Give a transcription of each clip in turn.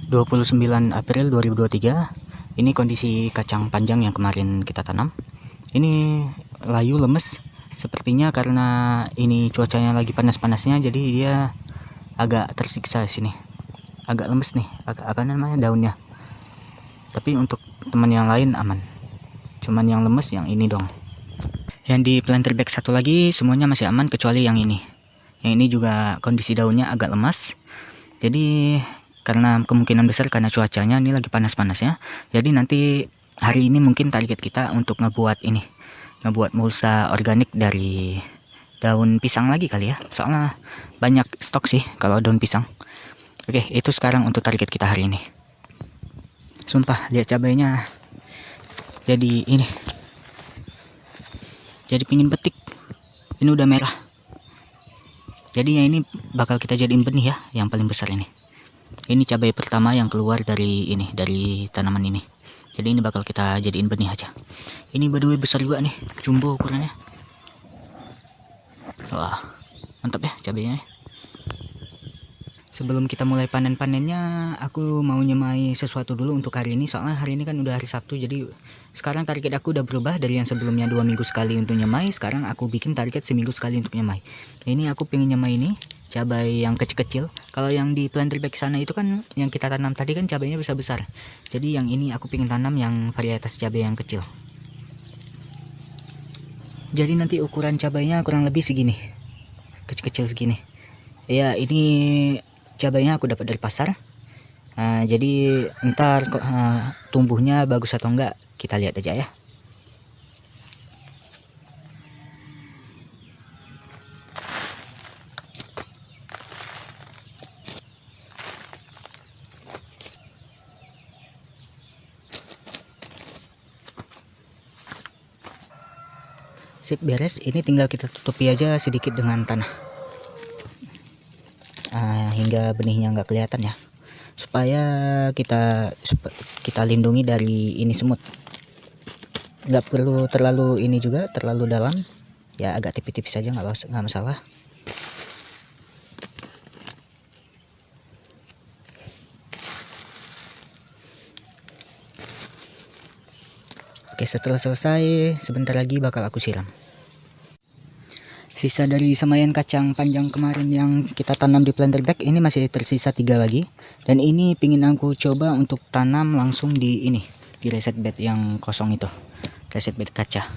29 April 2023. Ini kondisi kacang panjang yang kemarin kita tanam. Ini layu lemes sepertinya karena ini cuacanya lagi panas-panasnya, jadi dia agak tersiksa di sini. Agak lemes nih, agak apa namanya, daunnya. Tapi untuk teman yang lain aman. Cuman yang lemes yang ini dong. Yang di planter bag satu lagi semuanya masih aman kecuali yang ini. Yang ini juga kondisi daunnya agak lemas. Jadi karena kemungkinan besar karena cuacanya ini lagi panas-panasnya, jadi nanti hari ini mungkin target kita untuk ngebuat mulsa organik dari daun pisang lagi kali ya, soalnya banyak stok sih kalau daun pisang. Oke, itu sekarang untuk target kita hari ini. Sumpah lihat cabainya, jadi pingin petik. Ini udah merah, jadi yang ini bakal kita jadiin benih ya, yang paling besar ini. Ini cabai pertama yang keluar dari tanaman ini. Jadi ini bakal kita jadiin benih aja. Ini by the way besar juga nih, jumbo ukurannya. Wah, mantap ya cabainya. Sebelum kita mulai panen-panennya, aku mau nyemai sesuatu dulu untuk hari ini. Soalnya hari ini kan udah hari Sabtu, jadi sekarang target aku udah berubah dari yang sebelumnya 2 minggu sekali untuk nyemai. Sekarang aku bikin target seminggu sekali untuk nyemai. Ini aku pengen nyemai ini cabai yang kecil-kecil. Kalau yang di planter bag sana itu kan yang kita tanam tadi kan cabainya besar-besar. Jadi yang ini aku pengen tanam yang varietas cabai yang kecil. Jadi nanti ukuran cabainya kurang lebih segini, kecil-kecil segini. Ya ini cabainya aku dapat dari pasar. Jadi ntar tumbuhnya bagus atau enggak kita lihat aja ya. Sip, beres. Ini tinggal kita tutupi aja sedikit dengan tanah, hingga benihnya nggak kelihatan ya, supaya kita lindungi dari ini semut. Nggak perlu terlalu ini juga, terlalu dalam ya, agak tipis-tipis aja, nggak masalah. Oke, setelah selesai sebentar lagi bakal aku siram. Sisa dari semaian kacang panjang kemarin yang kita tanam di planter bag ini masih tersisa 3 lagi, dan ini pingin aku coba untuk tanam langsung di reset bed yang kosong itu, reset bed kaca.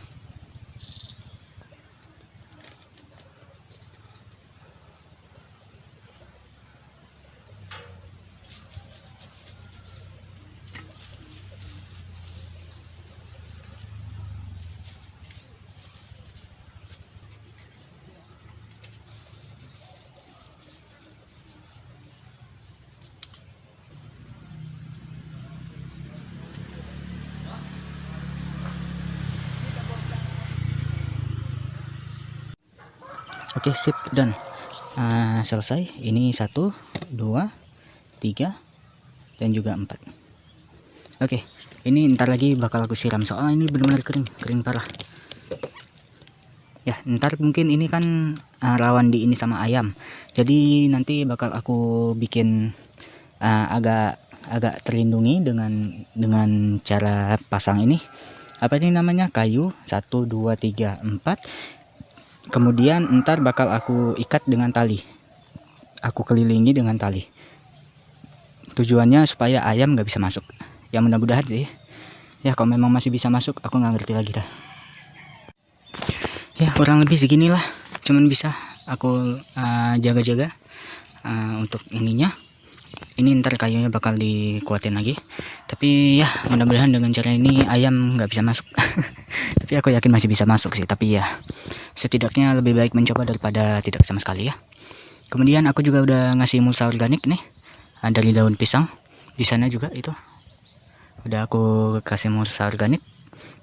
Oke, sip, done. Selesai. Ini 1, 2, 3, dan juga 4. Oke, ini ntar lagi bakal aku siram soalnya ini benar-benar kering parah. Ya, ntar mungkin ini kan rawan di ini sama ayam. Jadi nanti bakal aku bikin agak terlindungi dengan cara pasang ini. Apa ini namanya? Kayu 1, 2, 3, 4. Kemudian ntar bakal aku ikat dengan tali. Aku kelilingi dengan tali. Tujuannya supaya ayam nggak bisa masuk. Ya mudah-mudahan sih. Ya kalau memang masih bisa masuk, aku nggak ngerti lagi dah. Ya kurang lebih seginilah. Cuman bisa aku jaga-jaga untuk ininya. Ini ntar kayunya bakal dikuatin lagi. Tapi ya mudah-mudahan dengan cara ini ayam nggak bisa masuk. Tapi aku yakin masih bisa masuk sih. Tapi ya setidaknya lebih baik mencoba daripada tidak sama sekali ya. Kemudian aku juga udah ngasih mulsa organik nih dari daun pisang. Di sana juga itu udah aku kasih mulsa organik.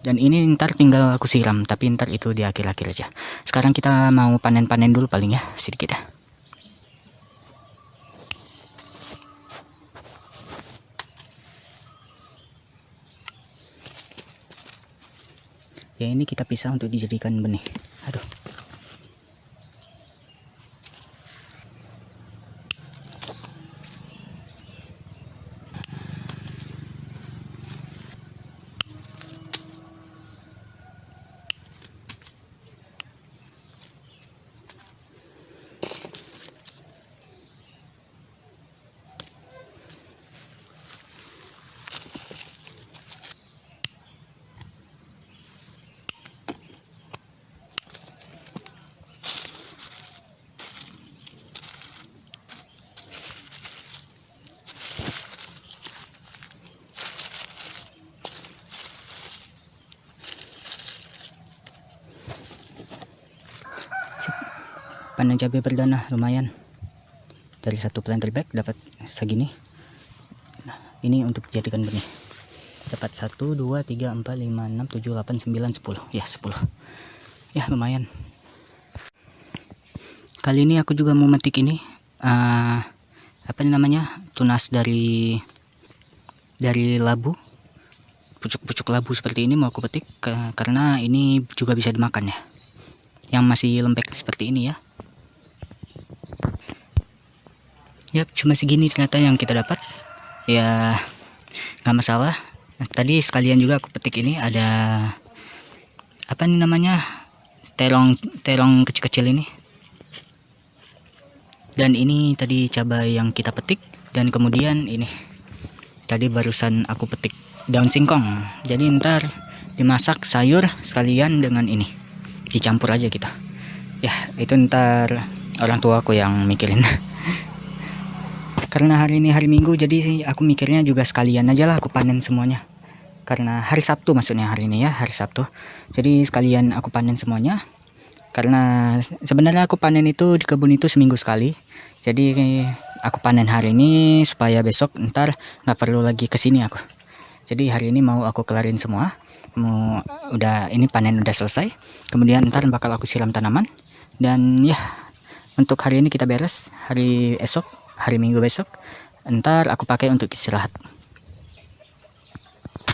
Dan ini ntar tinggal aku siram, tapi ntar itu di akhir-akhir aja. Sekarang kita mau panen-panen dulu paling ya, sedikit ya. Ya ini kita pisah untuk dijadikan benih. Aduh. Panen cabai perdana lumayan, dari satu planter bag dapat segini. Nah, ini untuk dijadikan benih dapat 1 2 3 4 5 6 7 8 9 10 ya, 10 ya, lumayan. Kali ini aku juga mau metik ini apa namanya, tunas dari labu, pucuk-pucuk labu seperti ini mau aku petik karena ini juga bisa dimakan ya, yang masih lembek seperti ini ya. Yap, cuma segini ternyata yang kita dapat ya, nggak masalah. Nah, tadi sekalian juga aku petik ini, ada apa nih namanya, terong kecil-kecil ini. Dan ini tadi cabai yang kita petik, dan kemudian ini tadi barusan aku petik daun singkong. Jadi ntar dimasak sayur sekalian dengan ini, dicampur aja kita ya. Itu ntar orang tua aku yang mikirin. Karena hari ini hari Minggu, jadi aku mikirnya juga sekalian aja lah aku panen semuanya. Karena hari Sabtu, maksudnya hari ini ya, hari Sabtu. Jadi sekalian aku panen semuanya. Karena sebenarnya aku panen itu di kebun itu seminggu sekali. Jadi aku panen hari ini supaya besok ntar nggak perlu lagi kesini aku. Jadi hari ini mau aku kelarin semua. Udah ini panen udah selesai. Kemudian ntar bakal aku siram tanaman. Dan ya, untuk hari ini kita beres. Hari esok, hari Minggu besok, ntar aku pakai untuk istirahat.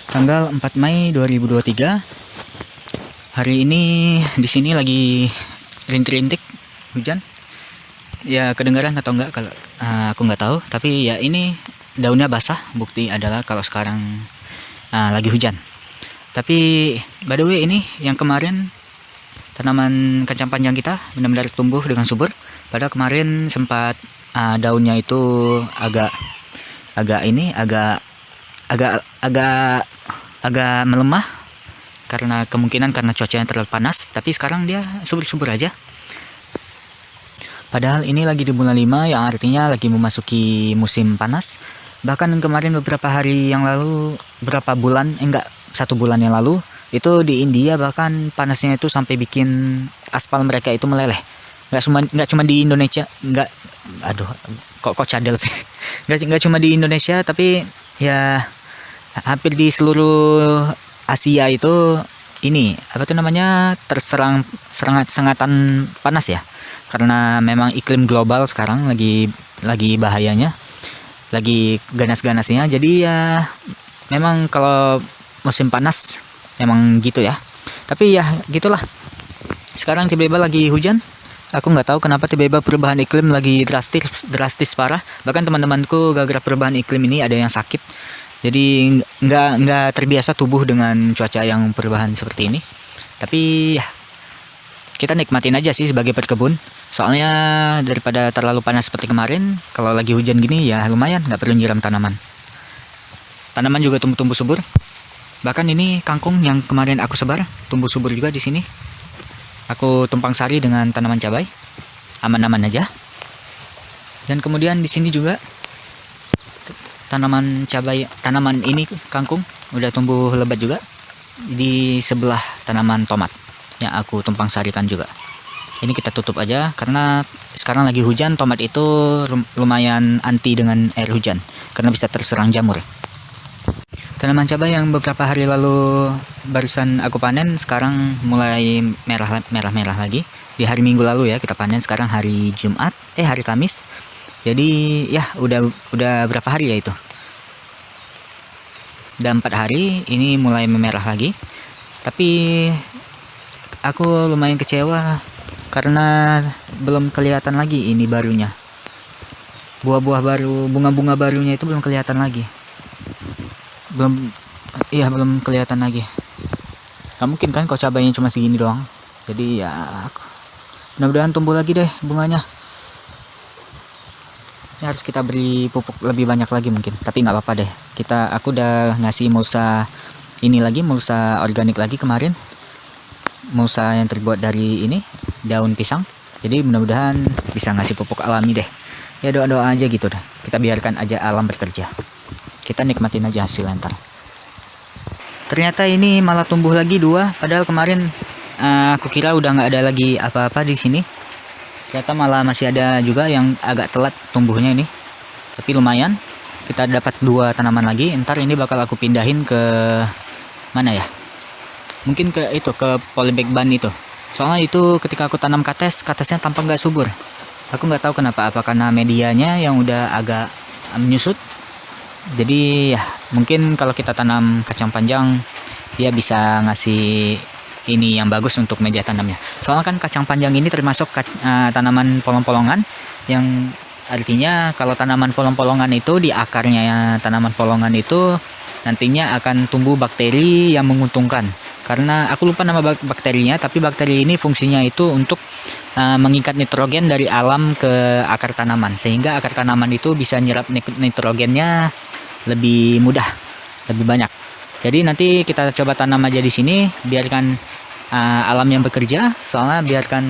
Tanggal 4 Mei 2023. Hari ini di sini lagi rintik-rintik hujan. Ya kedengaran atau enggak kalau aku nggak tahu, tapi ya ini daunnya basah, bukti adalah kalau sekarang lagi hujan. Tapi by the way, ini yang kemarin tanaman kacang panjang kita benar-benar tumbuh dengan subur. Padahal kemarin sempat daunnya itu agak melemah karena kemungkinan karena cuacanya terlalu panas, tapi sekarang dia subur-subur aja. Padahal ini lagi di bulan 5 yang artinya lagi memasuki musim panas. Bahkan kemarin beberapa hari yang lalu, berapa bulan, satu bulan yang lalu, itu di India bahkan panasnya itu sampai bikin aspal mereka itu meleleh. Nggak cuma di Indonesia, kok cadel sih. Nggak cuma di Indonesia, tapi ya hampir di seluruh Asia itu ini terserang sengatan panas ya. Karena memang iklim global sekarang lagi bahayanya, lagi ganas-ganasnya. Jadi ya memang kalau musim panas memang gitu ya. Tapi ya gitulah. Sekarang tiba-tiba lagi hujan. Aku nggak tahu kenapa tiba-tiba perubahan iklim lagi drastis parah. Bahkan teman-temanku gara-gara perubahan iklim ini ada yang sakit. Jadi nggak terbiasa tubuh dengan cuaca yang perubahan seperti ini. Tapi ya kita nikmatin aja sih sebagai perkebun. Soalnya daripada terlalu panas seperti kemarin, kalau lagi hujan gini ya lumayan, nggak perlu nyiram tanaman. Tanaman juga tumbuh subur. Bahkan ini kangkung yang kemarin aku sebar tumbuh subur juga di sini. Aku tumpang sari dengan tanaman cabai, aman-aman aja. Dan kemudian di sini juga tanaman ini kangkung udah tumbuh lebat juga. Di sebelah tanaman tomat yang aku tumpang sarikan juga. Ini kita tutup aja karena sekarang lagi hujan. Tomat itu lumayan anti dengan air hujan karena bisa terserang jamur. Tanaman cabai yang beberapa hari lalu barusan aku panen sekarang mulai merah lagi. Di hari Minggu lalu ya kita panen, sekarang hari Kamis. Jadi ya udah berapa hari ya itu? Udah 4 hari ini mulai memerah lagi. Tapi aku lumayan kecewa karena belum kelihatan lagi ini barunya. Buah-buah baru, bunga-bunga barunya itu belum kelihatan lagi. Belum kelihatan lagi. Gak mungkin kan kalau cabainya cuma segini doang. Jadi ya mudah-mudahan tumbuh lagi deh bunganya. harusnya harus kita beri pupuk lebih banyak lagi mungkin, tapi nggak apa-apa deh. Aku udah ngasih mulsa ini lagi, mulsa organik lagi kemarin, mulsa yang terbuat dari ini daun pisang. Jadi mudah-mudahan bisa ngasih pupuk alami deh. Ya doa-doa aja gitu deh. Kita biarkan aja alam bekerja. Kita nikmatin aja hasil ntar. Ternyata ini malah tumbuh lagi 2. Padahal kemarin aku kira udah nggak ada lagi apa-apa di sini. Ternyata malah masih ada juga yang agak telat tumbuhnya ini. Tapi lumayan. Kita dapat 2 tanaman lagi. Ntar ini bakal aku pindahin ke mana ya? Mungkin ke polybag ban itu. Soalnya itu ketika aku tanam katesnya tampak nggak subur. Aku nggak tahu kenapa, apa karena medianya yang udah agak menyusut. Jadi ya mungkin kalau kita tanam kacang panjang dia bisa ngasih ini yang bagus untuk media tanamnya. Soalnya kan kacang panjang ini termasuk tanaman polong-polongan, yang artinya kalau tanaman polong-polongan itu di akarnya tanaman polongan itu nantinya akan tumbuh bakteri yang menguntungkan. Karena aku lupa nama bakterinya, tapi bakteri ini fungsinya itu untuk mengikat nitrogen dari alam ke akar tanaman, sehingga akar tanaman itu bisa nyerap nitrogennya lebih mudah, lebih banyak. Jadi nanti kita coba tanam aja di sini, biarkan alam yang bekerja. Soalnya biarkan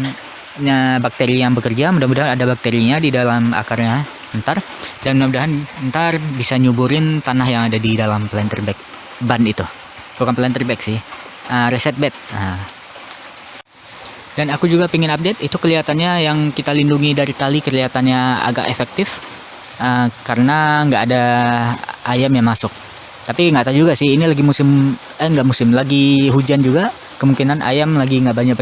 bakteri yang bekerja, mudah-mudahan ada bakterinya di dalam akarnya ntar, dan mudah-mudahan ntar bisa nyuburin tanah yang ada di dalam planter bag ban itu. Bukan planter bag sih, reset bed. Dan aku juga pengen update, itu kelihatannya yang kita lindungi dari tali kelihatannya agak efektif, karena nggak ada ayam yang masuk. Tapi nggak tahu juga sih, ini lagi lagi hujan juga, kemungkinan ayam lagi nggak banyak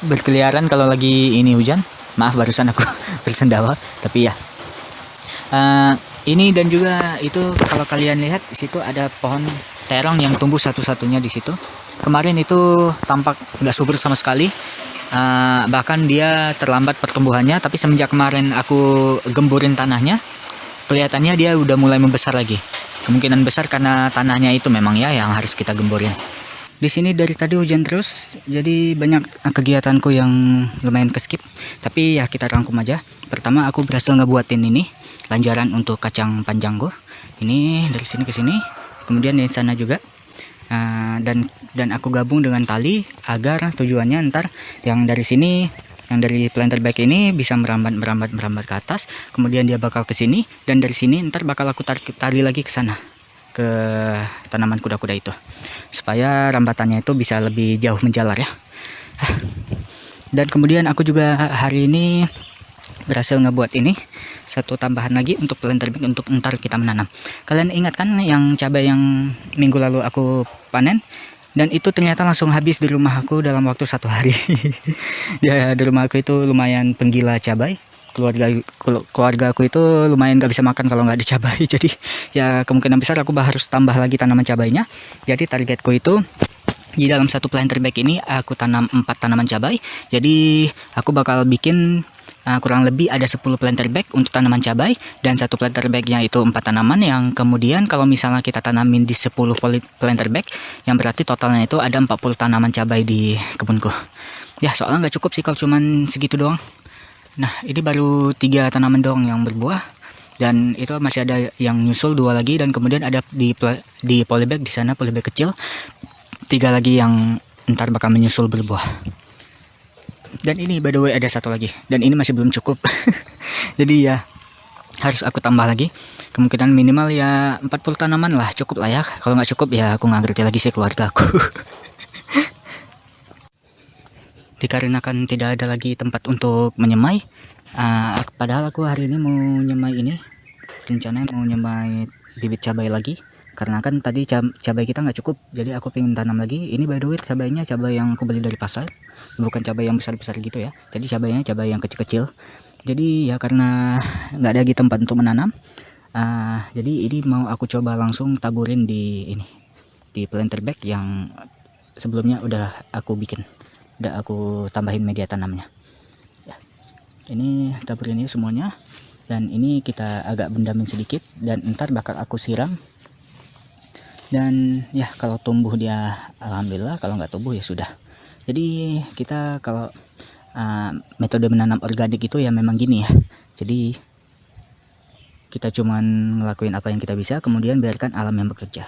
berkeliaran kalau lagi ini hujan. Maaf barusan aku bersendawa, tapi ya ini. Dan juga itu kalau kalian lihat di situ ada pohon terong yang tumbuh satu-satunya di situ. Kemarin itu tampak nggak subur sama sekali, bahkan dia terlambat pertumbuhannya. Tapi semenjak kemarin aku gemburin tanahnya, kelihatannya dia udah mulai membesar lagi. Kemungkinan besar karena tanahnya itu memang ya yang harus kita gemburin. Di sini dari tadi hujan terus, jadi banyak kegiatanku yang lumayan keskip. Tapi ya kita rangkum aja. Pertama aku berhasil ngebuatin ini lanjaran untuk kacang panjangku. Ini dari sini ke sini, kemudian dari sana juga. Dan aku gabung dengan tali agar tujuannya ntar yang dari sini, yang dari planter bag ini bisa merambat ke atas, kemudian dia bakal ke sini, dan dari sini ntar bakal aku tarik tali lagi ke sana, ke tanaman kuda-kuda itu, supaya rambatannya itu bisa lebih jauh menjalar ya. Dan kemudian aku juga hari ini berhasil ngebuat ini satu tambahan lagi untuk planter bag untuk ntar kita menanam. Kalian ingat kan yang cabai yang minggu lalu aku panen, dan itu ternyata langsung habis di rumah aku dalam waktu 1 hari. Ya di rumah aku itu lumayan penggila cabai. Keluarga aku itu lumayan gak bisa makan kalau nggak dicabai. Jadi ya kemungkinan besar aku harus tambah lagi tanaman cabainya. Jadi targetku itu di dalam satu planter bag ini aku tanam 4 tanaman cabai. Jadi aku bakal bikin kurang lebih ada 10 planter bag untuk tanaman cabai, dan satu planter bagnya itu 4 tanaman, yang kemudian kalau misalnya kita tanamin di 10 planter bag, yang berarti totalnya itu ada 40 tanaman cabai di kebunku. Ya soalnya nggak cukup sih kalau cuman segitu doang. Nah ini baru 3 tanaman doang yang berbuah, dan itu masih ada yang nyusul 2 lagi, dan kemudian ada di polybag di sana, polybag kecil 3 lagi yang ntar bakal menyusul berbuah. Dan ini by the way ada 1 lagi, dan ini masih belum cukup. Jadi ya harus aku tambah lagi, kemungkinan minimal ya 40 tanaman lah, cukup lah ya. Kalau nggak cukup ya aku nggak ngerti lagi sih keluarga aku. Dikarenakan tidak ada lagi tempat untuk menyemai, padahal aku hari ini mau nyemai ini, rencananya mau nyemai bibit cabai lagi, karena kan tadi cabai kita nggak cukup, jadi aku pengen tanam lagi. Ini by the way cabainya cabai yang aku beli dari pasar, bukan cabai yang besar-besar gitu ya. Jadi cabainya cabai yang kecil-kecil. Jadi ya karena nggak ada lagi tempat untuk menanam, jadi ini mau aku coba langsung taburin di ini, di planter bag yang sebelumnya udah aku bikin, udah aku tambahin media tanamnya ya. Ini taburin ini semuanya, dan ini kita agak bendamin sedikit, dan ntar bakal aku siram. Dan ya kalau tumbuh dia alhamdulillah, kalau nggak tumbuh ya sudah. Jadi kita kalau metode menanam organik itu ya memang gini ya. Jadi Kita cuman ngelakuin apa yang kita bisa, kemudian biarkan alam yang bekerja.